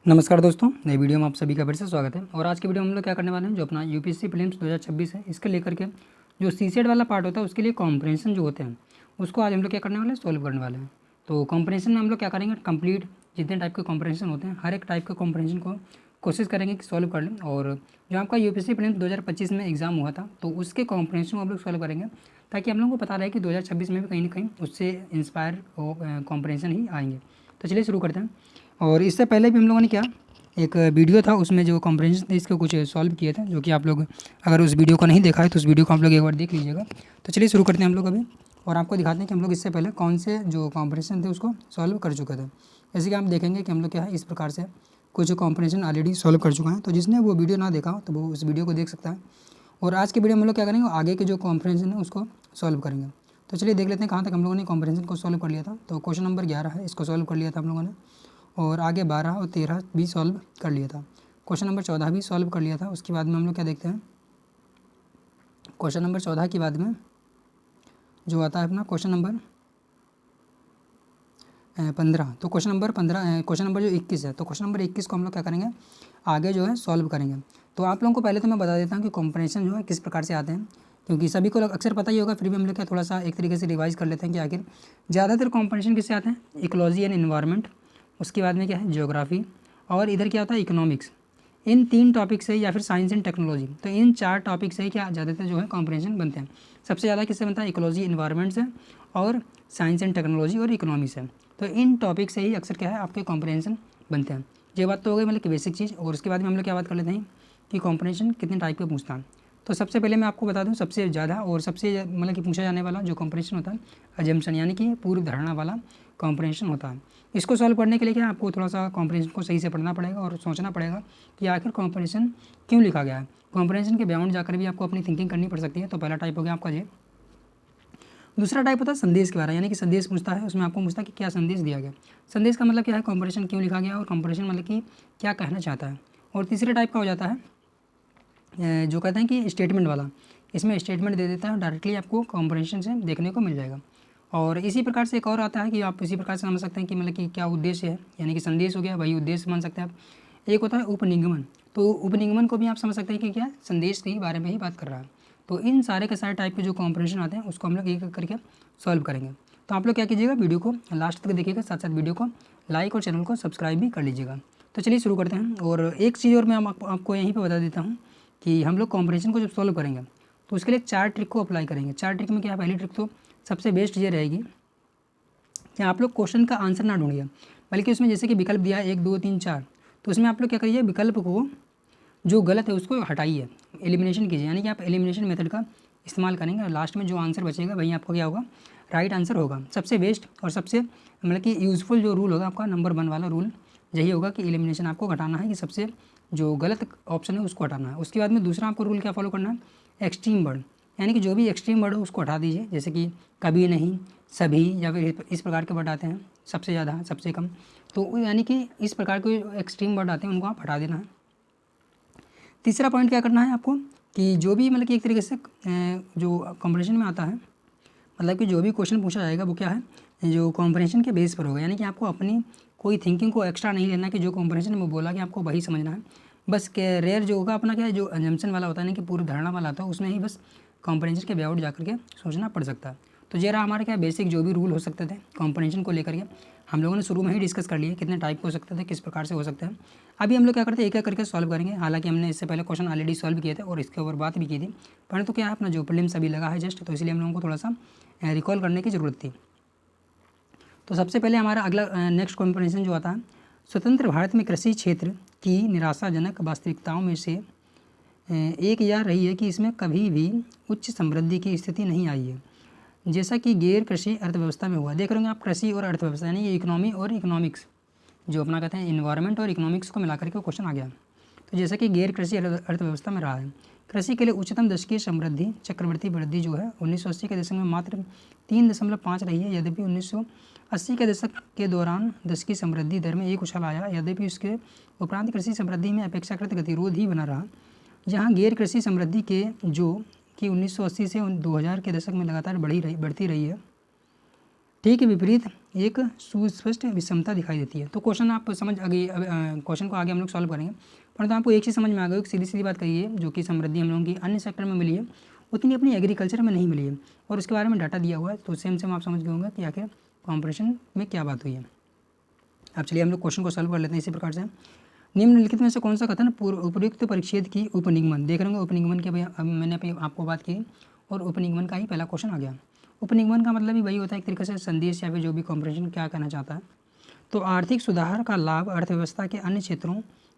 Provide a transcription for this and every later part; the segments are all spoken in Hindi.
नमस्कार दोस्तों, नई वीडियो में आप सभी का फिर से स्वागत है। और आज की वीडियो में हम लोग क्या करने वाले हैं, जो अपना यूपीएससी प्रीलिम्स 2026 है, इसके लेकर के जो सीसेट वाला पार्ट होता है उसके लिए कॉम्प्रिहेंशन जो होते हैं उसको आज हम लोग क्या करने वाले हैं, सॉल्व करने वाले हैं। तो कॉम्प्रिहेंशन में हम लोग क्या करेंगे, कंप्लीट जितने टाइप के कॉम्प्रिहेंशन होते हैं हर एक टाइप के कॉम्प्रिहेंशन को कोशिश करेंगे कि सॉल्व कर लें। और जो आपका यूपीएससी प्रीलिम्स 2025 में एग्जाम हुआ था तो उसके कॉम्प्रिहेंशन को हम लोग सॉल्व करेंगे, ताकि हम लोगों को पता रहे कि 2026 में भी कहीं ना कहीं उससे इंस्पायर कॉम्प्रिहेंशन ही आएंगे। तो चलिए शुरू करते हैं। और इससे पहले भी हम लोगों ने क्या एक वीडियो था, उसमें जो कॉम्प्रिहेंशन थे इसके कुछ सॉल्व किए थे, जो कि आप लोग अगर उस वीडियो को नहीं देखा है तो उस वीडियो को आप लोग एक बार देख लीजिएगा। तो चलिए शुरू करते हैं हम लोग अभी, और आपको दिखाते हैं कि हम लोग इससे पहले कौन से जो कॉम्प्रिहेंशन थे उसको सॉल्व कर चुके थे। जैसे कि आप देखेंगे कि हम लोग क्या है, इस प्रकार से कुछ कॉम्प्रिहेंशन ऑलरेडी सॉल्व कर चुका है। तो जिसने वो वीडियो ना देखा हो तो वो उस वीडियो को देख सकता है। और आज की वीडियो में हम लोग क्या करेंगे, आगे के जो कॉम्प्रिहेंशन है उसको सॉल्व करेंगे। तो चलिए देख लेते हैं कहाँ तक हम लोगों ने कॉम्प्रिहेंशन को सॉल्व कर लिया था। तो क्वेश्चन नंबर 11 है, इसको सॉल्व कर लिया था हम लोगों ने। और आगे 12 और 13 भी सॉल्व कर लिया था। क्वेश्चन नंबर 14 भी सॉल्व कर लिया था। उसके बाद में हम लोग क्या देखते हैं, क्वेश्चन नंबर 14 के बाद में जो आता है अपना क्वेश्चन नंबर 15। तो क्वेश्चन नंबर 15, क्वेश्चन नंबर जो 21 है, तो क्वेश्चन नंबर 21 को हम लोग क्या करेंगे, आगे जो है सॉल्व करेंगे। तो आप लोगों को पहले तो मैं बता देता हूँ कि कॉम्प्रिहेंशन जो है किस प्रकार से आते हैं, क्योंकि सभी को अक्सर पता ही होगा, फिर भी हम लोग क्या थोड़ा सा एक तरीके से रिवाइज कर लेते हैं कि आखिर ज़्यादातर कॉम्प्रिहेंशन किससे आते हैं, इकोलॉजी एंड इन्वायरमेंट, उसके बाद में क्या है ज्योग्राफी, और इधर क्या होता है इकोनॉमिक्स। इन 3 टॉपिक से, या फिर साइंस एंड टेक्नोलॉजी, तो इन 4 टॉपिक से ही क्या ज़्यादातर जो है कॉम्प्रिहेंशन बनते हैं। सबसे ज़्यादा किससे बनता है, इकोलॉजी इन्वायरमेंट से, और साइंस एंड टेक्नोलॉजी और इकोनॉमी से। तो इन टॉपिक से ही अक्सर क्या है आपके कॉम्प्रिहेंशन बनते हैं। ये बात तो हो गई मतलब कि बेसिक चीज़। और उसके बाद में हम लोग क्या बात कर लेते हैं कि कॉम्प्रिहेंशन कितने टाइप का पूछता है। तो सबसे पहले मैं आपको बता दूं, सबसे ज़्यादा और सबसे मतलब कि पूछा जाने वाला जो कॉम्प्रिहेंशन होता है, अजम्पशन यानी कि पूर्व धारणा वाला कॉम्प्रिहेंशन होता है। इसको सॉल्व करने के लिए क्या आपको थोड़ा सा कॉम्प्रिहेंशन को सही से पढ़ना पड़ेगा और सोचना पड़ेगा कि आखिर कॉम्प्रिहेंशन क्यों लिखा गया है। कॉम्प्रिहेंशन के बियॉन्ड जाकर भी आपको अपनी थिंकिंग करनी पड़ सकती है। तो पहला टाइप हो गया आपका ये। दूसरा टाइप होता है संदेश के बारे में, यानी कि संदेश पूछता है, उसमें आपको पूछता है कि क्या संदेश दिया गया। संदेश का मतलब क्या है, कॉम्प्रिहेंशन क्यों लिखा गया, और कॉम्प्रिहेंशन मतलब कि क्या कहना चाहता है। और तीसरे टाइप का हो जाता है जो कहते हैं कि स्टेटमेंट वाला। इसमें स्टेटमेंट दे देता है, डायरेक्टली आपको कॉम्प्रिहेंशन से देखने को मिल जाएगा। और इसी प्रकार से एक और आता है कि आप इसी प्रकार से समझ सकते हैं कि मतलब कि क्या उद्देश्य है, यानी कि संदेश हो गया, वही उद्देश्य मान सकते हैं आप। एक होता है उपनिगमन, तो उपनिगमन को भी आप समझ सकते हैं कि क्या संदेश के ही बारे में ही बात कर रहा है। तो इन सारे के सारे टाइप के जो कॉम्प्रिहेंशन आते हैं उसको हम लोग एक एक करके सॉल्व करेंगे। तो आप लोग क्या कीजिएगा, वीडियो को लास्ट तक देखिएगा, साथ साथ वीडियो को लाइक और चैनल को सब्सक्राइब भी कर लीजिएगा। तो चलिए शुरू करते हैं। और एक चीज़ और मैं आपको यहीं पर बता देता हूँ कि हम लोग कॉम्प्रिहेंशन को जब सॉल्व करेंगे तो उसके लिए 4 ट्रिक को अप्लाई करेंगे। 4 ट्रिक में क्या है, पहली ट्रिक तो सबसे बेस्ट ये रहेगी कि आप लोग क्वेश्चन का आंसर ना ढूंढिए, बल्कि उसमें जैसे कि विकल्प दिया है 1 2 3 4, तो उसमें आप लोग क्या करिए, विकल्प को जो गलत है उसको हटाइए, एलिमिनेशन कीजिए, यानी कि आप एलिमिनेशन मेथड का इस्तेमाल करेंगे और लास्ट में जो आंसर बचेगा वही आपका क्या होगा, राइट आंसर होगा। सबसे बेस्ट और सबसे मतलब कि यूज़फुल जो रूल होगा आपका नंबर 1 वाला रूल यही होगा कि एलिमिनेशन आपको घटाना है, कि सबसे जो गलत ऑप्शन है उसको हटाना है। उसके बाद में दूसरा आपको रूल क्या फॉलो करना है, एक्सट्रीम वर्ड, यानी कि जो भी एक्सट्रीम वर्ड हो उसको हटा दीजिए, जैसे कि कभी नहीं, सभी, या फिर इस प्रकार के वर्ड आते हैं, सबसे ज़्यादा, सबसे कम, तो यानी कि इस प्रकार के एक्सट्रीम वर्ड आते हैं उनको आप हटा देना है। तीसरा पॉइंट क्या करना है आपको, कि जो भी मतलब कि एक तरीके से जो कॉम्प्रिहेंशन में आता है, मतलब कि जो भी क्वेश्चन पूछा जाएगा वो क्या है, जो कॉम्प्रिहेंशन के बेस पर होगा, यानी कि आपको अपनी कोई थिंकिंग को एक्स्ट्रा नहीं लेना कि जो कॉम्प्रिहेंशन में बोला कि आपको वही समझना है। बस के रेयर जो होगा अपना क्या है, जो अजम्पशन वाला होता है ना कि पूर्व धारणा वाला होता है, उसमें ही बस कॉम्प्रिहेंशन के बेआउट जाकर के सोचना पड़ सकता है। तो ये रहा हमारे क्या बेसिक जो भी रूल हो सकते थे कॉम्प्रिहेंशन को लेकर के, हम लोगों ने शुरू में ही डिस्कस कर लिए कितने टाइप हो सकते थे, किस प्रकार से हो सकते हैं। अभी हम लोग क्या करते हैं, एक एक करके सॉल्व करेंगे। हालांकि हमने इससे पहले क्वेश्चन ऑलरेडी सॉल्व किए थे और इसके ऊपर बात भी की थी, परंतु क्या है अपना जो प्रीलिम्स अभी लगा है जस्ट, तो इसलिए हम लोगों को थोड़ा सा रिकॉल करने की ज़रूरत थी। तो सबसे पहले हमारा अगला नेक्स्ट कॉम्प्रिहेंशन जो आता है, स्वतंत्र भारत में कृषि क्षेत्र की निराशाजनक वास्तविकताओं में से एक यह रही है कि इसमें कभी भी उच्च समृद्धि की स्थिति नहीं आई है, जैसा कि गैर कृषि अर्थव्यवस्था में हुआ। देख रहे होंगे आप, कृषि और अर्थव्यवस्था यानी इकोनॉमी और इकोनॉमिक्स, जो अपना कहते हैं इन्वायरमेंट और इकोनॉमिक्स को मिलाकर के क्वेश्चन आ गया। तो जैसा कि गैर कृषि अर्थव्यवस्था में रहा है, कृषि के लिए उच्चतम दशकीय समृद्धि चक्रवर्ती वृद्धि जो है 1980 के दशक में मात्र 3.5 रही है। यद्यपि 1980 के दशक के दौरान दशकीय समृद्धि दर में एक उछाल आया, यद्यपि उसके उपरांत कृषि समृद्धि में अपेक्षाकृत गतिरोध ही बना रहा। जहाँ गैर कृषि समृद्धि के जो कि 1980 से 2000 के दशक में लगातार बढ़ती रही है, ठीक विपरीत एक सुस्पष्ट विषमता दिखाई देती है। तो क्वेश्चन आप समझ आगे, क्वेश्चन को आगे हम लोग सॉल्व करेंगे, परंतु आपको एक चीज़ समझ में आ गई, सीधी सीधी बात कही है, जो कि समृद्धि हम लोगों की अन्य सेक्टर में मिली है उतनी अपनी एग्रीकल्चर में नहीं मिली है, और उसके बारे में डाटा दिया हुआ है। तो सेम आप समझ गए होंगे कि आखिर कॉम्परेशन में क्या बात हुई है। अब चलिए हम लोग क्वेश्चन को सॉल्व कर लेते हैं इसी प्रकार से। निम्नलिखित में से कौन सा कथन उपयुक्त परिच्छेद की उपनिगमन, देख रहे होंगे उपनिगमन के, भैया मैंने अभी आपको बात की और उपनिगमन का ही पहला क्वेश्चन आ गया। उपनिगमन का मतलब ही वही होता है एक तरीके से संदेश या फिर जो भी कॉम्परेशन क्या कहना चाहता है। तो आर्थिक सुधार का लाभ अर्थव्यवस्था के अन्य क्षेत्रों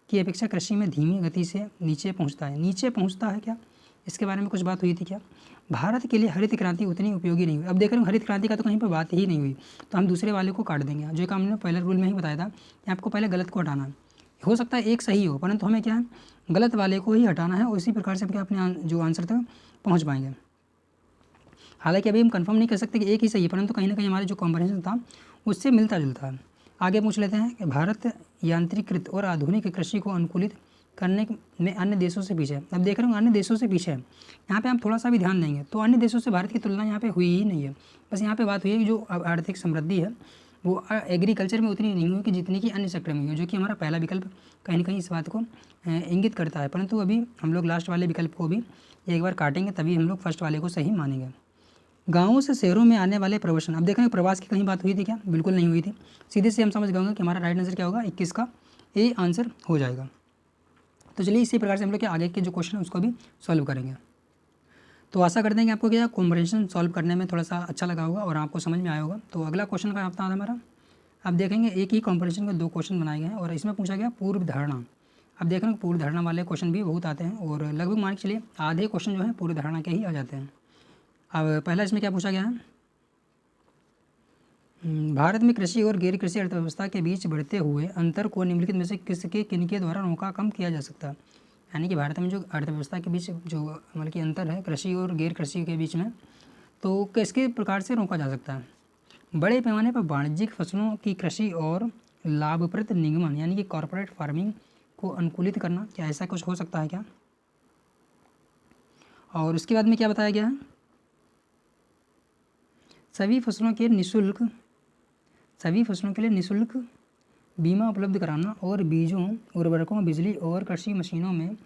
की अपेक्षा कृषि में धीमी गति से नीचे पहुंचता है। नीचे पहुंचता है क्या, इसके बारे में कुछ बात हुई थी क्या? भारत के लिए हरित क्रांति उतनी उपयोगी नहीं हुई। अब देख रहे हो हरित क्रांति का तो कहीं पर बात ही नहीं हुई, तो हम दूसरे वाले को काट देंगे। जो काम हमने पहले रूल में ही बताया था कि आपको पहले गलत को हटाना है। हो सकता है एक सही हो, परंतु हमें क्या है, गलत वाले को ही हटाना है, और इसी प्रकार से हम क्या अपने जो आंसर तक पहुँच पाएंगे। हालांकि अभी हम कंफर्म नहीं कर सकते कि एक ही सही है, परंतु कहीं ना कहीं हमारे जो कॉम्परेशन था उससे मिलता जुलता है। आगे पूछ लेते हैं कि भारत यांत्रिकृत और आधुनिक कृषि को अनुकूलित करने में अन्य देशों से पीछे है। अब देख रहे हो अन्य देशों से पीछे है, यहाँ पे हम थोड़ा सा भी ध्यान देंगे तो अन्य देशों से भारत की तुलना यहाँ पे हुई ही नहीं है। बस यहाँ पे बात हुई है कि जो आर्थिक समृद्धि है वो एग्रीकल्चर में उतनी नहीं हुई कि जितनी कि अन्य सेक्टर में हुई है, जो कि हमारा पहला विकल्प कहीं ना कहीं इस बात को इंगित करता है। परंतु अभी हम लोग लास्ट वाले विकल्प को भी एक बार काटेंगे, तभी हम लोग फर्स्ट वाले को सही मानेंगे। गाँवों से शहरों में आने वाले प्रवासन, अब देखेंगे प्रवास की कहीं बात हुई थी क्या? बिल्कुल नहीं हुई थी। सीधे से हम समझ गए कि हमारा राइट आंसर क्या होगा, 21 का ए आंसर हो जाएगा। तो चलिए इसी प्रकार से हम लोग के आगे के जो क्वेश्चन है उसको भी सॉल्व करेंगे। तो आशा करते हैं कि आपको क्या कॉम्परेशन सॉल्व करने में थोड़ा सा अच्छा लगा होगा और आपको समझ में आया होगा। तो अगला क्वेश्चन का आता है हमारा, अब देखेंगे एक ही कॉम्परेशन के 2 क्वेश्चन बनाए गए हैं और इसमें पूछा गया पूर्व धारणा। अब देख रहे हैं पूर्व धारणा वाले क्वेश्चन भी बहुत आते हैं और लगभग मान के चलिए आधे क्वेश्चन जो है पूर्व धारणा के ही आ जाते हैं। अब पहला इसमें क्या पूछा गया है, भारत में कृषि और गैर कृषि अर्थव्यवस्था के बीच बढ़ते हुए अंतर को निम्नलिखित में से किसके किनके द्वारा रोका कम किया जा सकता है। यानी कि भारत में जो अर्थव्यवस्था के बीच जो मतलब कि अंतर है कृषि और गैर कृषि के बीच में, तो किसके प्रकार से रोका जा सकता है। बड़े पैमाने पर वाणिज्यिक फसलों की कृषि और लाभप्रद निगमन यानी कि कॉरपोरेट फार्मिंग को अनुकूलित करना, क्या ऐसा कुछ हो सकता है क्या? और उसके बाद में क्या बताया गया है, सभी फसलों के लिए निःशुल्क बीमा उपलब्ध कराना और बीजों, उर्वरकों, बिजली और कृषि मशीनों में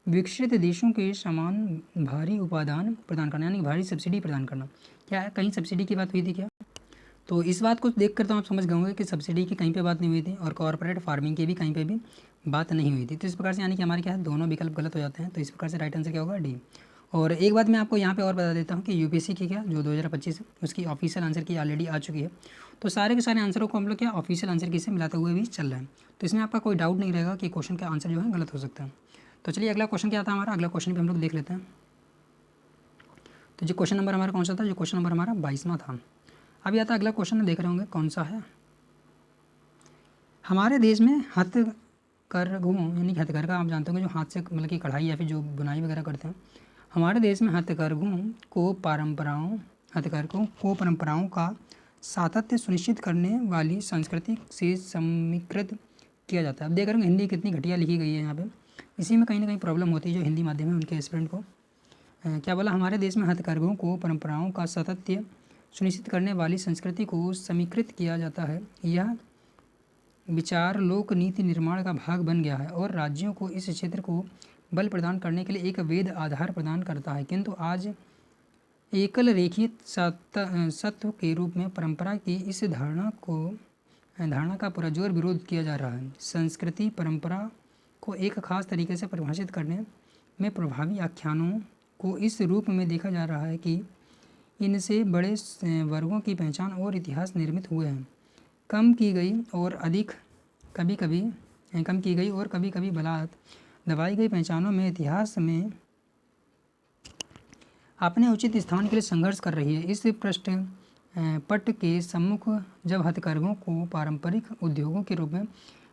विकसित देशों के समान भारी उपादान प्रदान करना यानी भारी सब्सिडी प्रदान करना। क्या कहीं सब्सिडी की बात हुई थी क्या? तो इस बात को देख कर तो आप समझ गए होंगे कि सब्सिडी की कहीं पे बात नहीं हुई थी और कॉर्पोरेट फार्मिंग की भी कहीं पे भी बात नहीं हुई थी। तो इस प्रकार से यानी कि हमारे क्या है दोनों विकल्प गलत हो जाते हैं। तो इस प्रकार से राइट आंसर क्या होगा, डी। और एक बात मैं आपको यहाँ पे और बता देता हूँ कि यूपीएससी की क्या जो 2025 है उसकी ऑफिशियल आंसर की ऑलरेडी आ चुकी है। तो सारे के सारे आंसरों को हम लोग क्या ऑफिशियल आंसर की से मिलाते हुए भी चल रहे हैं। तो इसमें आपका कोई डाउट नहीं रहेगा कि क्वेश्चन का आंसर जो है गलत हो सकता है। तो चलिए अगला क्वेश्चन क्या था हमारा, अगला क्वेश्चन भी हम लोग देख लेते हैं। तो जो क्वेश्चन नंबर हमारा कौन सा था, जो क्वेश्चन नंबर हमारा 22वां था। अभी आता अगला क्वेश्चन देख रहे होंगे कौन सा है, हमारे देश में हथकरघों यानी हथकरघा आप जानते होंगे जो हाथ से मतलब कि कढ़ाई या फिर जो बुनाई वगैरह करते हैं। हमारे देश में हथकरघों को परंपराओं का सातत्य सुनिश्चित करने वाली संस्कृति से समीकृत किया जाता है। अब देख रहे हैं हिंदी कितनी घटिया लिखी गई है यहाँ पे, इसी में कहीं ना कहीं प्रॉब्लम होती है जो हिंदी माध्यम है उनके स्टूडेंट को। क्या बोला, हमारे देश में हथकरघों को परंपराओं का सातत्य सुनिश्चित करने वाली संस्कृति को समीकृत किया जाता है। यह विचार लोक नीति निर्माण का भाग बन गया है और राज्यों को इस क्षेत्र को बल प्रदान करने के लिए एक वैध आधार प्रदान करता है। किंतु आज एकल रेखित सत्व के रूप में परंपरा की इस धारणा का पुरजोर विरोध किया जा रहा है। संस्कृति परंपरा को एक खास तरीके से परिभाषित करने में प्रभावी आख्यानों को इस रूप में देखा जा रहा है कि इनसे बड़े वर्गों की पहचान और इतिहास निर्मित हुए हैं, कम की गई और कभी कभी बलात् दबाई गई पहचानों में इतिहास में अपने उचित स्थान के लिए संघर्ष कर रही है। इस पट के सम्मुख जब हथकरघों को पारंपरिक उद्योगों के रूप में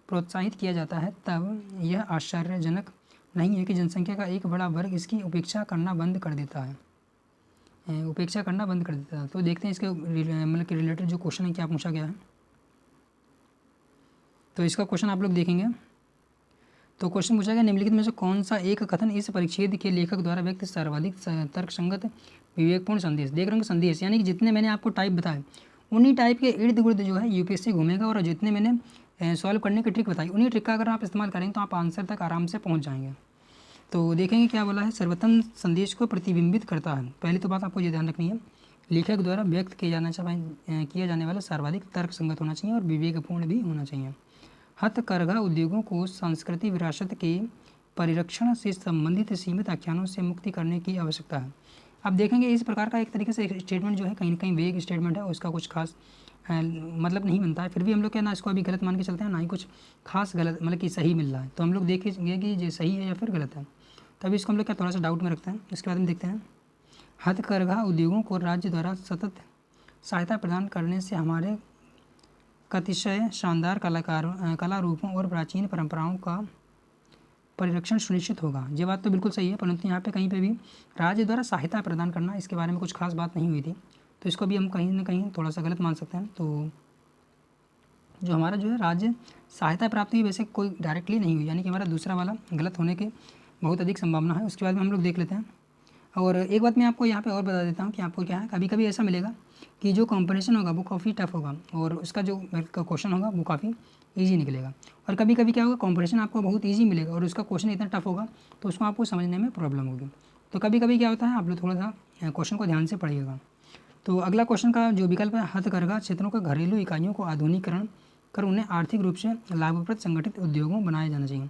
प्रोत्साहित किया जाता है तब यह आश्चर्यजनक नहीं है कि जनसंख्या का एक बड़ा वर्ग इसकी उपेक्षा करना बंद कर देता है। तो देखते हैं इसके मतलब के रिलेटेड जो क्वेश्चन है क्या पूछा गया है। तो इसका क्वेश्चन आप लोग देखेंगे तो क्वेश्चन पूछा गया निम्नलिखित में से कौन सा एक कथन इस परिच्छेद के लेखक द्वारा व्यक्त सर्वाधिक तर्कसंगत विवेकपूर्ण संदेश। देख रहे होंगे संदेश यानी कि जितने मैंने आपको टाइप बताए उन्हीं टाइप के इर्द गिर्द जो है यूपीएससी घूमेगा और जितने मैंने सॉल्व करने की ट्रिक बताई उन्हीं ट्रिक का अगर आप इस्तेमाल करेंगे तो आप आंसर तक आराम से पहुँच जाएंगे। तो देखेंगे क्या बोला है, सर्वोत्तम संदेश को प्रतिबिंबित करता है। पहली तो बात आपको ये ध्यान रखनी है, लेखक द्वारा व्यक्त किया जाने वाला सर्वाधिक तर्क संगत होना चाहिए और विवेकपूर्ण भी होना चाहिए। हथकरघा उद्योगों को सांस्कृतिक विरासत के परिरक्षण से संबंधित सीमित आख्यानों से मुक्ति करने की आवश्यकता है। अब देखेंगे इस प्रकार का एक तरीके से स्टेटमेंट जो है कहीं ना कहीं वेग स्टेटमेंट है, उसका कुछ खास मतलब नहीं बनता है, फिर भी हम लोग क्या ना इसको अभी गलत मान के चलते हैं, ना ही कुछ खास गलत मतलब कि सही मिल रहा है। तो हम लोग देखेंगे कि ये सही है या फिर गलत है, तभी इसको हम लोग क्या थोड़ा सा डाउट में रखते हैं। इसके बाद हम देखते हैं, हथकरघा उद्योगों को राज्य द्वारा सतत सहायता प्रदान करने से हमारे अतिशय शानदार कला रूपों और प्राचीन परंपराओं का परिरक्षण सुनिश्चित होगा। ये बात तो बिल्कुल सही है, परंतु यहाँ पे कहीं पे भी राज्य द्वारा सहायता प्रदान करना, इसके बारे में कुछ खास बात नहीं हुई थी, तो इसको भी हम कहीं ना कहीं थोड़ा सा गलत मान सकते हैं। तो जो हमारा जो है राज्य सहायता प्राप्ति हुई वैसे कोई डायरेक्टली नहीं हुई, यानी कि हमारा दूसरा वाला गलत होने की बहुत अधिक संभावना है। उसके बाद में हम लोग देख लेते हैं। और एक बात मैं आपको यहाँ पे और बता देता हूँ कि आपको क्या है, कभी कभी ऐसा मिलेगा कि जो कॉम्पिटिशन होगा वो काफ़ी टफ होगा और उसका जो क्वेश्चन होगा वो काफ़ी ईजी निकलेगा। और कभी कभी क्या होगा, कॉम्पिटिशन आपको बहुत ईजी मिलेगा और उसका क्वेश्चन इतना टफ होगा तो उसको आपको समझने में प्रॉब्लम होगी। तो कभी कभी क्या होता है, आप लोग थोड़ा सा क्वेश्चन को ध्यान से पढ़िएगा। तो अगला क्वेश्चन का जो विकल्प है, हथकरघा क्षेत्रों के घरेलू इकाइयों को आधुनिकीकरण कर उन्हें आर्थिक रूप से लाभप्रद संगठित उद्योगों बनाया जाना चाहिए।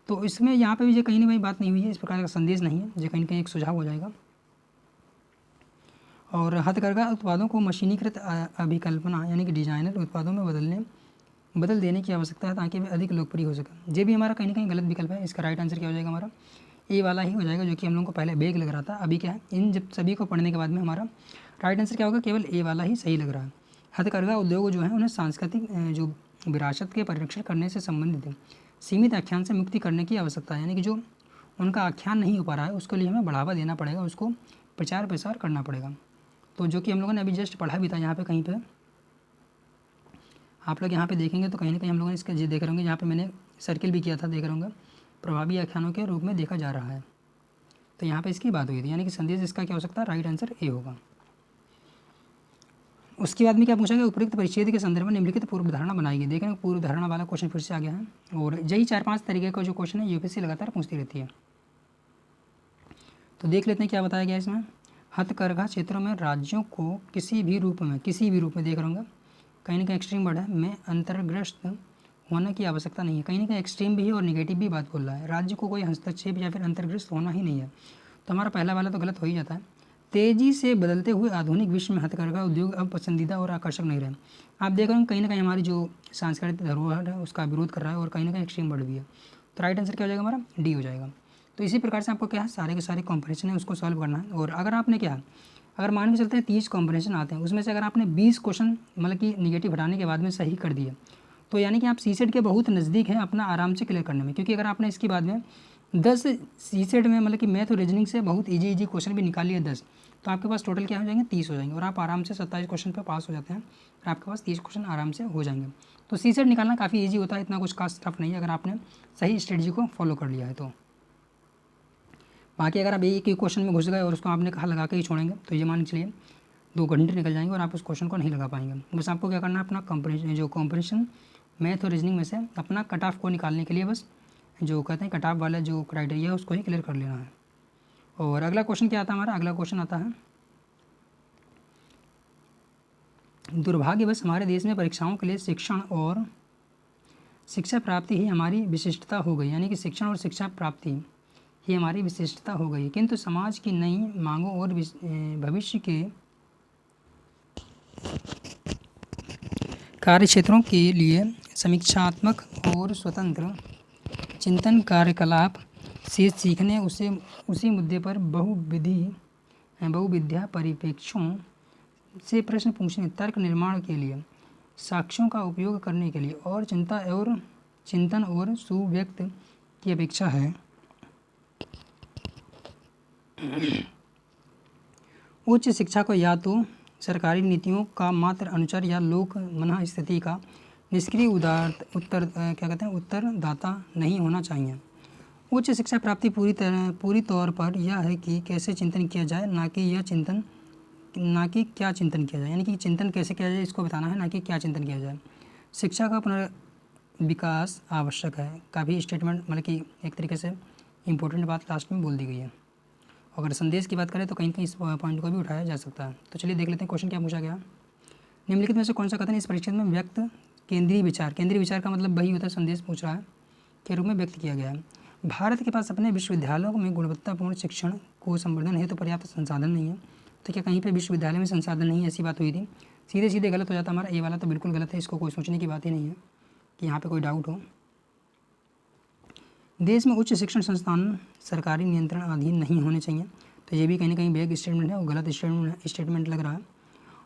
तो इसमें यहाँ पे भी ये कहीं ना कहीं बात नहीं हुई है, इस प्रकार का संदेश नहीं है, ये कहीं ना कहीं एक सुझाव हो जाएगा। और हथकरघा उत्पादों को मशीनीकृत अभिकल्पना यानी कि डिजाइनर उत्पादों में बदल देने की आवश्यकता है ताकि वे अधिक लोकप्रिय हो सके। ये भी हमारा कहीं ना कहीं गलत विकल्प है। इसका राइट आंसर क्या हो जाएगा, हमारा ए वाला ही हो जाएगा, जो कि हम लोगों को पहले बेग लग रहा था। अभी क्या है, इन जब सभी को पढ़ने के बाद में हमारा राइट आंसर क्या होगा, केवल ए वाला ही सही लग रहा है। हथकरघा उद्योग जो है उन्हें सांस्कृतिक जो विरासत के परिरक्षण करने से संबंधित सीमित आख्यान से मुक्ति करने की आवश्यकता है, यानी कि जो उनका आख्यान नहीं हो पा रहा है उसके लिए हमें बढ़ावा देना पड़ेगा, उसको प्रचार प्रसार करना पड़ेगा। तो जो कि हम लोगों ने अभी जस्ट पढ़ा भी था यहाँ पे, कहीं पे आप लोग यहाँ पे देखेंगे तो कहीं ना कहीं हम लोगों ने इसका ये देख रहे होंगे, यहाँ पे मैंने सर्किल भी किया था, देख रहे होंगे, प्रभावी आख्यानों के रूप में देखा जा रहा है। तो यहाँ पे इसकी बात हुई थी, यानी कि संदेश इसका क्या हो सकता है, राइट आंसर ए होगा। उसके बाद में क्या पूछा गया, उपयुक्त परिच्छेद के संदर्भ में निम्नलिखित पूर्व धारणा बनाई गई। देखें पूर्व धारणा वाला क्वेश्चन फिर से आ गया है और यही 4-5 तरीके का जो क्वेश्चन है यूपीएससी लगातार पूछती रहती है। तो देख लेते हैं क्या बताया गया इसमें। हथकरघा क्षेत्रों में राज्यों को किसी भी रूप में देख रहे होंगे, कहीं ना कहीं एक्सट्रीम वर्ड है, में अंतर्ग्रस्त होने की आवश्यकता नहीं है। कहीं ना कहीं एक्सट्रीम भी है और निगेटिव भी बात बोल रहा है, राज्य को कोई हस्तक्षेप या फिर अंतर्ग्रस्त होना ही नहीं है। तो हमारा पहला वाला तो गलत हो ही जाता है। तेजी से बदलते हुए आधुनिक विश्व में हथकरघा उद्योग अब पसंदीदा और आकर्षक नहीं रहे। आप देख रहे हैं कहीं ना कहीं हमारी जो सांस्कृतिक धरोहर है उसका विरोध कर रहा है और कहीं ना कहीं एक्सट्रीम वर्ड भी है। तो राइट आंसर क्या हो जाएगा, हमारा डी हो जाएगा। तो इसी प्रकार से आपको क्या है, सारे के सारे कॉम्पिटिशन है उसको सॉल्व करना है। और अगर आपने क्या, अगर मान के चलते हैं 30 कॉम्पिटिशन आते हैं, उसमें से अगर आपने 20 क्वेश्चन मतलब कि निगेटिव हटाने के बाद में सही कर दिए, तो यानी कि आप सीसेट के बहुत नज़दीक हैं अपना आराम से क्लियर करने में। क्योंकि अगर आपने इसके बाद में 10 सीसेट में मतलब कि मैथ और रीजनिंग से बहुत इजी क्वेश्चन भी निकाल लिए 10, तो आपके पास टोटल क्या हो जाएंगे, 30 हो जाएंगे और आप आराम से 27 क्वेश्चन पे पास हो जाते हैं और आपके पास 30 क्वेश्चन आराम से हो जाएंगे। तो सीसेट निकालना काफ़ी ईजी होता है, इतना कुछ खास टफ नहीं है अगर आपने सही स्ट्रेटजी को फॉलो कर लिया है तो। बाकी अगर आप एक ही क्वेश्चन में घुस गए और उसको आपने कहा लगा के ही छोड़ेंगे तो ये मान चलिए 2 घंटे निकल जाएंगे और आप उस क्वेश्चन को नहीं लगा पाएंगे। बस आपको क्या करना है, अपना कॉम्पिटिशन मैथ और रीजनिंग में से अपना कट ऑफ को निकालने के लिए बस जो कहते हैं कट ऑफ वाला जो क्राइटेरिया है उसको ही क्लियर कर लेना है। और अगला क्वेश्चन क्या आता है हमारा, अगला क्वेश्चन आता है, दुर्भाग्यवश हमारे देश में परीक्षाओं के लिए शिक्षण और शिक्षा प्राप्ति ही हमारी विशिष्टता हो गई। यानी कि शिक्षण और शिक्षा प्राप्ति ही हमारी विशिष्टता हो गई, किंतु समाज की नई मांगों और भविष्य के कार्य क्षेत्रों के लिए समीक्षात्मक और स्वतंत्र चिंतन कार्यकलाप से सीखने उसी मुद्दे पर बहुविद्या परिप्रेक्ष्यों से प्रश्न पूछने, तर्क निर्माण के लिए साक्ष्यों का उपयोग करने के लिए और चिंतन और सुव्यक्त की अपेक्षा है। उच्च शिक्षा को या तो सरकारी नीतियों का मात्र अनुचर या लोक मन स्थिति का निष्क्रिय उत्तरदाता नहीं होना चाहिए। उच्च शिक्षा प्राप्ति पूरी तौर पर यह है कि कैसे चिंतन किया जाए, ना कि यह चिंतन ना कि क्या चिंतन किया जाए, यानी कि चिंतन कैसे किया जाए इसको बताना है, ना कि क्या चिंतन किया जाए। शिक्षा का पुनर्विकास आवश्यक है का भी स्टेटमेंट मतलब कि एक तरीके से इंपॉर्टेंट बात लास्ट में बोल दी गई है। अगर संदेश की बात करें तो कहीं कहीं इस पॉइंट को भी उठाया जा सकता है। तो चलिए देख लेते हैं क्वेश्चन क्या पूछा गया। निम्नलिखित में से कौन सा कथन इस परीक्षा में व्यक्त केंद्रीय विचार का मतलब वही होता है, संदेश पूछ रहा है, के रूप में व्यक्त किया गया है। भारत के पास अपने विश्वविद्यालयों में गुणवत्तापूर्ण शिक्षण को संवर्धन हेतु पर्याप्त संसाधन नहीं है। तो क्या कहीं पे विश्वविद्यालय में संसाधन नहीं है, ऐसी बात हुई थी। सीधे सीधे गलत हो जाता हमारा ये वाला, तो बिल्कुल गलत है, इसको कोई सोचने की बात ही नहीं है कि यहाँ पे कोई डाउट हो। देश में उच्च शिक्षण संस्थान सरकारी नियंत्रण अधीन नहीं होने चाहिए। तो ये भी कहीं ना कहीं वेग स्टेटमेंट है और गलत स्टेटमेंट लग रहा है।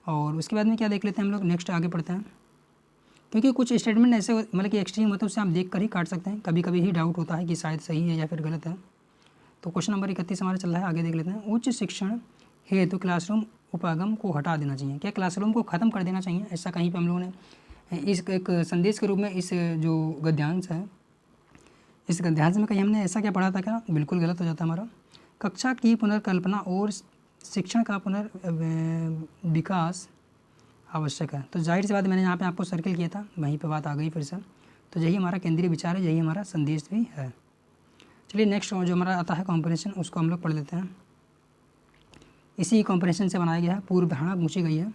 और उसके बाद में क्या देख लेते हैं हम लोग, नेक्स्ट आगे पढ़ते हैं, क्योंकि कुछ स्टेटमेंट ऐसे मतलब कि एक्सट्रीम होते हैं, उससे आप देख कर ही काट सकते हैं, कभी कभी ही डाउट होता है कि शायद सही है या फिर गलत है। तो क्वेश्चन नंबर 31 हमारा चल रहा है, आगे देख लेते हैं। उच्च शिक्षण हेतु क्लासरूम उपागम को हटा देना चाहिए। क्या क्लासरूम को ख़त्म कर देना चाहिए, ऐसा कहीं पर हम लोगों ने इस एक संदेश के रूप में इस जो गद्यांश है, इस गद्यांश में कहीं हमने ऐसा क्या पढ़ा था क्या, बिल्कुल गलत हो जाता हमारा। कक्षा की पुनर्कल्पना और शिक्षण का पुनर्विकास आवश्यक है। तो जाहिर सी बात मैंने यहाँ पे आपको सर्किल किया था, वहीं पे बात आ गई फिर से। तो यही हमारा केंद्रीय विचार है, यही हमारा संदेश भी है। चलिए नेक्स्ट जो हमारा आता है कॉम्प्रिहेंशन, उसको हम लोग पढ़ लेते हैं। इसी कॉम्प्रिहेंशन से बनाया गया है, पूर्व धारणा पूछी गई है।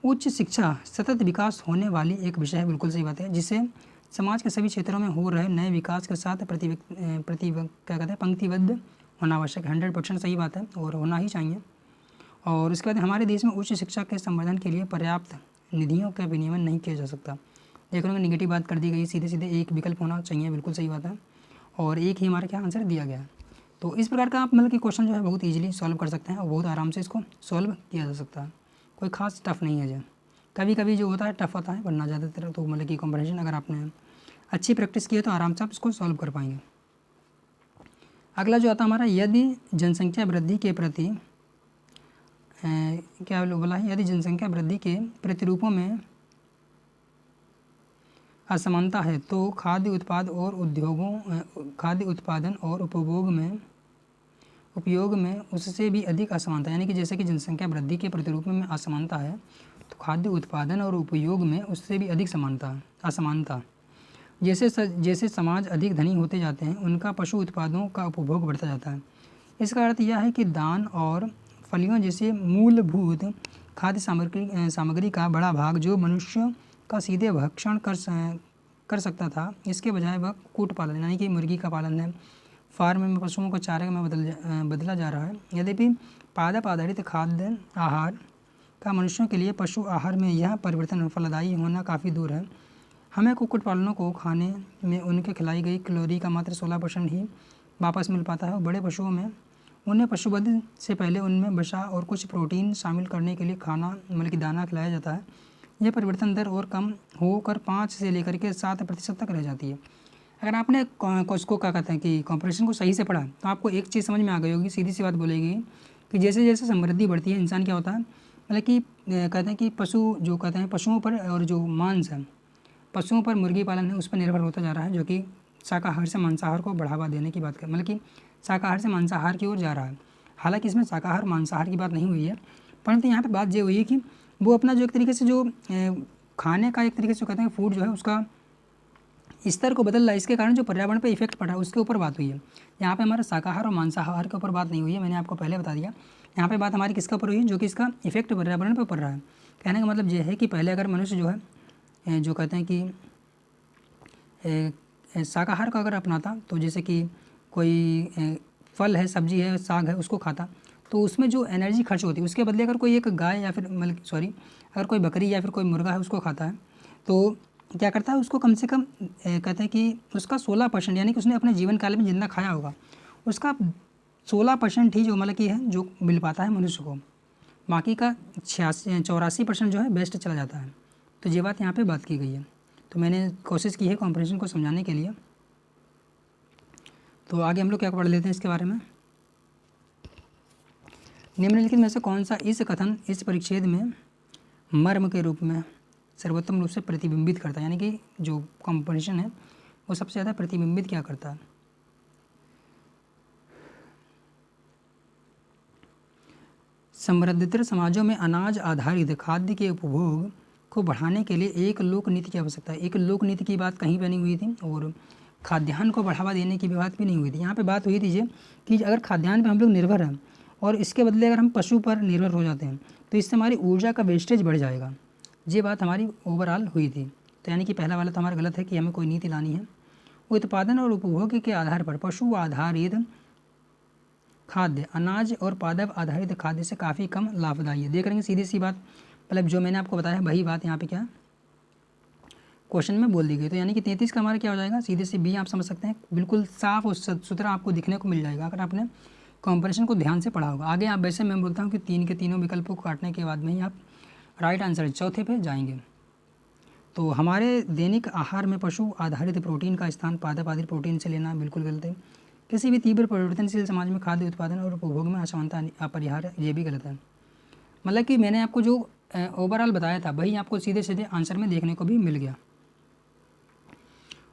उच्च शिक्षा सतत विकास होने वाली एक विषय है, बिल्कुल सही बात है, जिसे समाज के सभी क्षेत्रों में हो रहे नए विकास के साथ क्या कहते हैं पंक्तिबद्ध होना आवश्यक है। 100% सही बात है और होना ही चाहिए। और उसके बाद हमारे देश में उच्च शिक्षा के संवर्धन के लिए पर्याप्त निधियों का विनियमन नहीं किया जा सकता। देख रहे हो निगेटिव बात कर दी गई, सीधे सीधे एक विकल्प होना चाहिए, बिल्कुल सही बात है, और एक ही हमारा क्या आंसर दिया गया है। तो इस प्रकार का आप मतलब कि क्वेश्चन जो है बहुत ईजिली सॉल्व कर सकते हैं और बहुत आराम से इसको सॉल्व किया जा सकता है, कोई खास टफ नहीं है। जो कभी कभी जो होता है टफ होता है, वरना ज़्यादातर तो मतलब कि कॉम्प्रिहेंशन अगर आपने अच्छी प्रैक्टिस की है तो आराम से आप इसको सॉल्व कर पाएंगे। अगला जो आता है हमारा, यदि जनसंख्या वृद्धि के प्रति क्या बोला है, यदि जनसंख्या वृद्धि के प्रतिरूपों में असमानता है तो खाद्य उत्पादन और उपयोग में उससे भी अधिक असमानता, यानी कि जैसे कि जनसंख्या वृद्धि के प्रतिरूपों में असमानता है तो खाद्य उत्पादन और उपयोग में उससे भी अधिक असमानता। जैसे समाज अधिक धनी होते जाते हैं उनका पशु उत्पादों का उपभोग बढ़ता जाता है। इसका अर्थ यह है कि दान और फलियों जैसे मूलभूत खाद्य सामग्री का बड़ा भाग जो मनुष्य का सीधे भक्षण कर सकता था, इसके बजाय वह कुक्कुट पालन यानी कि मुर्गी का पालन है, फार्म में पशुओं को चारे में बदला जा रहा है। यद्यपि पादप आधारित खाद्य आहार का मनुष्यों के लिए पशु आहार में यह परिवर्तन फलदायी होना काफ़ी दूर है। हमें कुक्कुट पालनों को खाने में उनके खिलाई गई कैलोरी का मात्र 16% ही वापस मिल पाता है और बड़े पशुओं में उन्हें पशुवध से पहले उनमें वसा और कुछ प्रोटीन शामिल करने के लिए खाना मतलब कि दाना खिलाया जाता है। यह परिवर्तन दर और कम होकर 5 से लेकर के 7% तक रह जाती है। अगर आपने उसको क्या कहते हैं कि कॉम्प्रिहेंशन को सही से पढ़ा तो आपको एक चीज़ समझ में आ गई होगी, सीधी सी बात बोलेगी कि जैसे जैसे समृद्धि बढ़ती है इंसान क्या होता है, मतलब कि कहते हैं कि पशु जो कहते हैं पशुओं पर और जो मांस है पशुओं पर मुर्गी पालन है उस पर निर्भर होता जा रहा है, जो कि शाकाहार से मांसाहार को बढ़ावा देने की बात कर मतलब कि शाकाहार से मांसाहार की ओर जा रहा है। हालांकि इसमें शाकाहार मांसाहार की बात नहीं हुई है, परंतु यहाँ पे बात ये हुई है कि वो अपना जो एक तरीके से जो खाने का एक तरीके से कहते हैं फूड जो है उसका स्तर को बदल रहा है, इसके कारण जो पर्यावरण पे इफेक्ट पड़ रहा है उसके ऊपर बात हुई है। यहाँ पे हमारा शाकाहार और मांसाहार के ऊपर बात नहीं हुई है, मैंने आपको पहले बता दिया। यहाँ पे बात हमारी किसके ऊपर हुई है, जो कि इसका इफेक्ट पर्यावरण पर पड़ रहा है। कहने का मतलब ये है कि पहले अगर मनुष्य जो है जो कहते हैं कि शाकाहार का अगर अपनाता तो जैसे कि कोई फल है, सब्जी है, साग है, उसको खाता तो उसमें जो एनर्जी खर्च होती है उसके बदले अगर कोई एक गाय या फिर मतलब अगर कोई बकरी या फिर कोई मुर्गा है उसको खाता है तो क्या करता है उसको कम से कम कहते हैं कि उसका 16% यानी कि उसने अपने जीवन काल में जितना खाया होगा उसका 16% ही जो मतलब कि है जो मिल पाता है मनुष्य को, बाकी का 84% जो है वेस्ट चला जाता है। तो ये बात यहाँ पे बात की गई है। तो मैंने कोशिश की है कॉम्प्रिहेंशन को समझाने के लिए। तो आगे हम लोग क्या पढ़ लेते हैं इसके बारे में। निम्नलिखित में से कौन सा इस परिच्छेद में मर्म के रूप में सर्वोत्तम रूप से प्रतिबिंबित करता है, यानी कि जो कॉम्प्रिहेंशन है वो सबसे ज़्यादा प्रतिबिंबित क्या करता है। समृद्धतर समाजों में अनाज आधारित खाद्य के उपभोग को बढ़ाने के लिए एक लोक नीति की आवश्यकता है। एक लोक नीति की बात कहीं पर नहीं हुई थी और खाद्यान्न को बढ़ावा देने की बात भी नहीं हुई थी। यहाँ पे बात हुई थी ये कि अगर खाद्यान्न पे हम लोग निर्भर हैं और इसके बदले अगर हम पशु पर निर्भर हो जाते हैं तो इससे हमारी ऊर्जा का वेस्टेज बढ़ जाएगा। ये बात हमारी ओवरऑल हुई थी। तो यानी कि पहला वाला तो हमारा गलत है कि हमें कोई नीति लानी है। उत्पादन और उपभोग के आधार पर पशु आधारित खाद्य अनाज और पादप आधारित खाद्य से काफ़ी कम लाभदायी है। देख रहे हैं सीधी सी बात, मतलब जो मैंने आपको बताया वही बात यहाँ पे क्या क्वेश्चन में बोल दी गई। तो यानी कि 33 का हमारा क्या हो जाएगा, सीधे से बी आप समझ सकते हैं। बिल्कुल साफ और सुथरा आपको दिखने को मिल जाएगा अगर आपने कंपैरिजन को ध्यान से पढ़ा होगा। आगे आप वैसे मैं बोलता हूँ कि 3 के तीनों विकल्पों को काटने के बाद में ही आप राइट आंसर चौथे पे जाएंगे। तो हमारे दैनिक आहार में पशु आधारित प्रोटीन का स्थान पादप आधारित प्रोटीन से लेना बिल्कुल गलत है। किसी भी तीव्र परिवर्तनशील समाज में खाद्य उत्पादन और उपभोग में असमानता अपरिहार्य है, ये भी गलत है। मतलब कि मैंने आपको जो ओवरऑल बताया था वही आपको सीधे सीधे आंसर में देखने को भी मिल गया।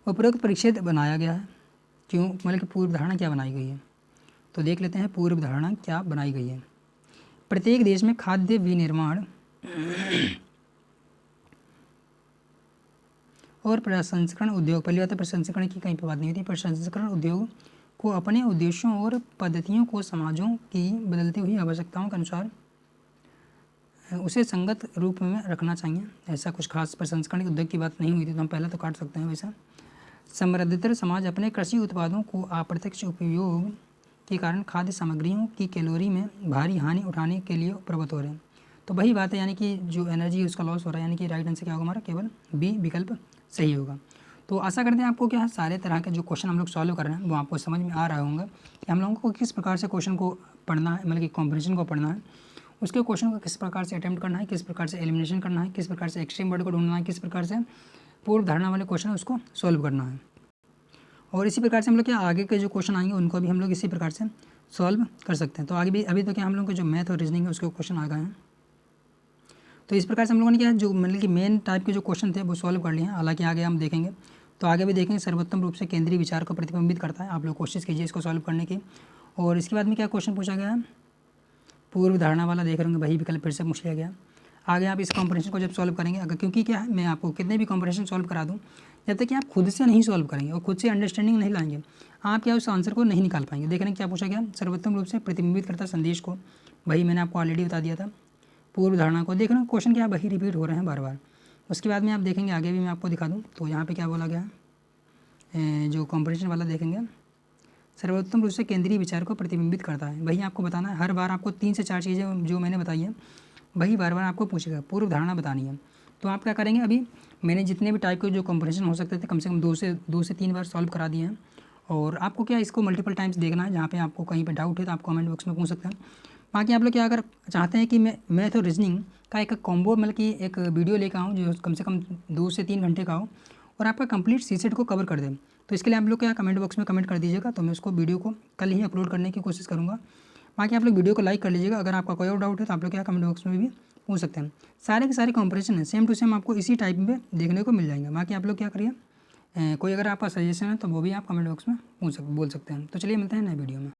उपरोक्त परिच्छेद बनाया गया है क्यों, मतलब कि पूर्व धारणा क्या बनाई गई है। तो देख लेते हैं पूर्व धारणा क्या बनाई गई है। प्रत्येक देश में खाद्य विनिर्माण और प्रसंस्करण उद्योग, पहली बात है प्रसंस्करण की कहीं पर बात नहीं होती। प्रसंस्करण उद्योग को अपने उद्देश्यों और पद्धतियों को समाजों की बदलती हुई आवश्यकताओं के अनुसार उसे संगत रूप में रखना चाहिए। ऐसा कुछ खास प्रसंस्करण उद्योग की बात नहीं हुई थी, तो हम पहले तो काट सकते हैं। वैसा समृद्धतर समाज अपने कृषि उत्पादों को अप्रत्यक्ष उपयोग के कारण खाद्य सामग्रियों की कैलोरी में भारी हानि उठाने के लिए प्रवृत्त हो रहे हैं। तो वही बात है, यानी कि जो एनर्जी उसका लॉस हो रहा है, यानी कि राइट आंसर क्या होगा हमारा, केवल बी विकल्प सही होगा। तो आशा करते हैं आपको क्या है सारे तरह के जो क्वेश्चन हम लोग सॉल्व कर रहे हैं वो आपको समझ में आ रहा होंगे कि हम लोगों को किस प्रकार से क्वेश्चन को पढ़ना है, मतलब कि कॉम्प्रिहेंशन को पढ़ना है, उसके क्वेश्चन को किस प्रकार से अटेम्प्ट करना है, किस प्रकार से एलिमिनेशन करना है, किस प्रकार से एक्सट्रीम वर्ड को ढूंढना है, किस प्रकार से पूर्व धारणा वाले क्वेश्चन उसको सॉल्व करना है। और इसी प्रकार से हम लोग क्या आगे के जो क्वेश्चन आएंगे उनको भी हम लोग इसी प्रकार से सॉल्व कर सकते हैं। तो आगे भी अभी तो क्या हम लोग के जो मैथ और रीजनिंग है उसके क्वेश्चन आ गए हैं। तो इस प्रकार से हम लोगों ने क्या जो मतलब कि मेन टाइप के जो क्वेश्चन थे वो सॉल्व कर लिए हैं। हालांकि आगे हम देखेंगे, तो आगे भी देखेंगे सर्वोत्तम रूप से केंद्रीय विचार को प्रतिबिंबित करता है। आप लोग कोशिश कीजिए इसको सॉल्व करने की। और इसके बाद में क्या क्वेश्चन पूछा गया है, पूर्व धारणा वाला देख रहे होंगे, वही विकल्प फिर से पूछ लिया गया। आगे आप इस कॉम्प्रिहेंशन को जब सॉल्व करेंगे, अगर क्योंकि क्या है मैं आपको कितने भी कॉम्प्रिहेंशन सॉल्व करा दूँ, जब तक कि आप खुद से नहीं सॉल्व करेंगे और खुद से अंडरस्टैंडिंग नहीं लाएंगे आप क्या उस आंसर को नहीं निकाल पाएंगे। देख रहे हैं क्या पूछा गया, सर्वोत्तम रूप से प्रतिबिंबित करता संदेश को, वही मैंने आपको ऑलरेडी बता दिया था। पूर्व धारणा को देख रहे हैं क्वेश्चन क्या वही रिपीट हो रहे हैं बार बार। उसके बाद में आप देखेंगे आगे भी मैं आपको दिखा दूँ। तो यहाँ पर क्या बोला गया है, जो कॉम्प्रिहेंशन वाला देखेंगे, सर्वोत्तम रूप से केंद्रीय विचार को प्रतिबिंबित करता है, वही आपको बताना है। हर बार आपको 3 से 4 चीज़ें जो मैंने बताई है वही बार बार आपको पूछेगा, पूर्व धारणा बतानी है। तो आप क्या करेंगे, अभी मैंने जितने भी टाइप के जो कॉम्प्रिहेंशन हो सकते थे कम से कम 2 से 3 बार सॉल्व करा दिए हैं। और आपको क्या इसको मल्टीपल टाइम्स देखना है, जहाँ पे आपको कहीं पे डाउट है तो आप कमेंट बॉक्स में पूछ सकते हैं। बाकी आप लोग क्या अगर चाहते हैं कि मैं मैथ और रीजनिंग का एक कॉम्बो मतलब कि एक वीडियो लेकर आऊँ जो कम से कम 2 से 3 घंटे का हो और आपका कंप्लीट सीसेट को कवर कर दें, तो इसके लिए आप लोग क्या कमेंट बॉक्स में कमेंट कर दीजिएगा, तो मैं उसको वीडियो को कल ही अपलोड करने की कोशिश करूँगा। बाकी आप लोग वीडियो को लाइक कर लीजिएगा। अगर आपका कोई और डाउट है तो आप लोग क्या कमेंट बॉक्स में भी पूछ सकते हैं। सारे के सारे कॉम्प्रिहेंशन है सेम टू सेम आपको इसी टाइप में देखने को मिल जाएंगे। बाकी आप लोग क्या करिए, कोई अगर आपका सजेशन है तो वो भी आप कमेंट बॉक्स में बोल सकते हैं। तो चलिए मिलते हैं नए वीडियो में।